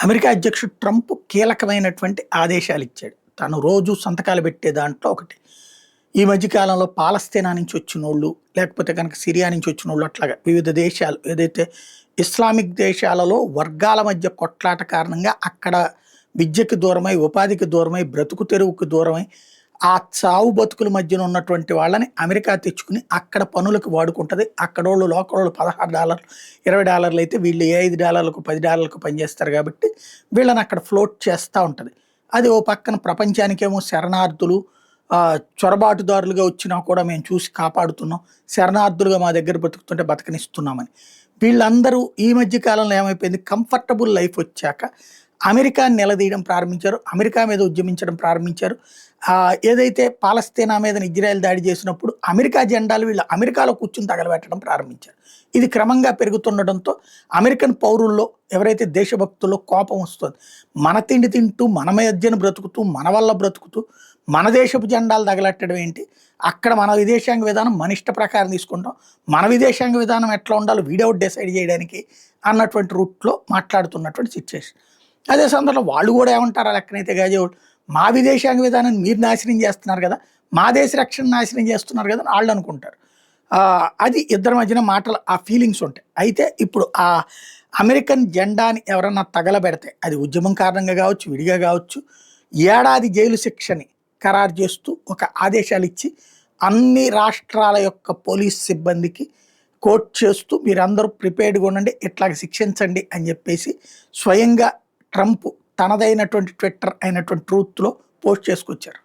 America అధ్యక్షుడు Trump కీలకమైనటువంటి ఆదేశాలు ఇచ్చాడు. తను రోజు సంతకాలు పెట్టే దాంట్లో ఒకటి. ఈ మధ్య కాలంలో పాలస్తీనా నుంచి వచ్చినోళ్ళు, లేకపోతే కనుక సిరియా నుంచి వచ్చినోళ్ళు అట్లాగా వివిధ దేశాలు ఏదైతే ఇస్లామిక్ దేశాలలో వర్గాల మధ్య కొట్లాట కారణంగా అక్కడ విద్యకి దూరమై, ఉపాధికి దూరమై, బ్రతుకు తెరువుకు దూరమై, ఆ చావు బతుకుల మధ్యన ఉన్నటువంటి వాళ్ళని అమెరికా తెచ్చుకుని అక్కడ పనులకు వాడుకుంటది. అక్కడోళ్ళు లోకలోళ్ళు $16, $20 అయితే వీళ్ళు ఏ $5, $10 పనిచేస్తారు కాబట్టి వీళ్ళని అక్కడ ఫ్లోట్ చేస్తూ ఉంటది. అది ఓ పక్కన ప్రపంచానికేమో శరణార్థులు, చొరబాటుదారులుగా వచ్చినా కూడా మేము చూసి కాపాడుతున్నాం, శరణార్థులుగా మా దగ్గర బతుకుతుంటే బతకనిస్తున్నామని. వీళ్ళందరూ ఈ మధ్య కాలంలో ఏమైపోయింది, కంఫర్టబుల్ లైఫ్ వచ్చాక అమెరికాని నిలదీయడం ప్రారంభించారు, అమెరికా మీద ఉద్యమించడం ప్రారంభించారు. ఏదైతే పాలస్తీనా మీద ఇజ్రాయెల్ దాడి చేసినప్పుడు అమెరికా జెండాలు వీళ్ళు అమెరికాలో కూర్చుని తగలబెట్టడం ప్రారంభించారు. ఇది క్రమంగా పెరుగుతుండడంతో అమెరికన్ పౌరుల్లో ఎవరైతే దేశభక్తుల్లో కోపం వస్తుంది. మన తిండి తింటూ, మన మధ్యన బ్రతుకుతూ, మన వల్ల బ్రతుకుతూ మన దేశపు జెండాలు తగలెట్టడం ఏంటి, అక్కడ మన విదేశాంగ విధానం మన ఇష్ట ప్రకారం తీసుకుంటాం, మన విదేశాంగ విధానం ఎట్లా ఉండాలో వీడౌట్ డిసైడ్ చేయడానికి అన్నటువంటి రూట్లో మాట్లాడుతున్నటువంటి సిచ్యువేషన్. అదే సందర్భంలో వాళ్ళు కూడా ఏమంటారు, లెక్కనైతే గాజేవాళ్ళు, మా విదేశాంగ విధానాన్ని మీరు నాశనం చేస్తున్నారు కదా, మా దేశ రక్షణ నాశనం చేస్తున్నారు కదా అని వాళ్ళు అనుకుంటారు. అది ఇద్దరి మధ్యన మాటలు, ఆ ఫీలింగ్స్ ఉంటాయి. అయితే ఇప్పుడు ఆ అమెరికన్ జెండాని ఎవరన్నా తగలబెడితే అది ఉద్యమం కారణంగా కావచ్చు, విడిగా కావచ్చు, ఏడాది జైలు శిక్షని ఖరారు చేస్తూ ఒక ఆదేశాలు ఇచ్చి అన్ని రాష్ట్రాల యొక్క పోలీస్ సిబ్బందికి కోట్ చేస్తూ మీరందరూ ప్రిపేర్డ్గా ఉండండి, ఇట్లాగ శిక్షించండి అని చెప్పేసి స్వయంగా ట్రంప్ తనదైనటువంటి ట్విట్టర్ అయినటువంటి ట్రూత్లో పోస్ట్ చేసుకొచ్చారు.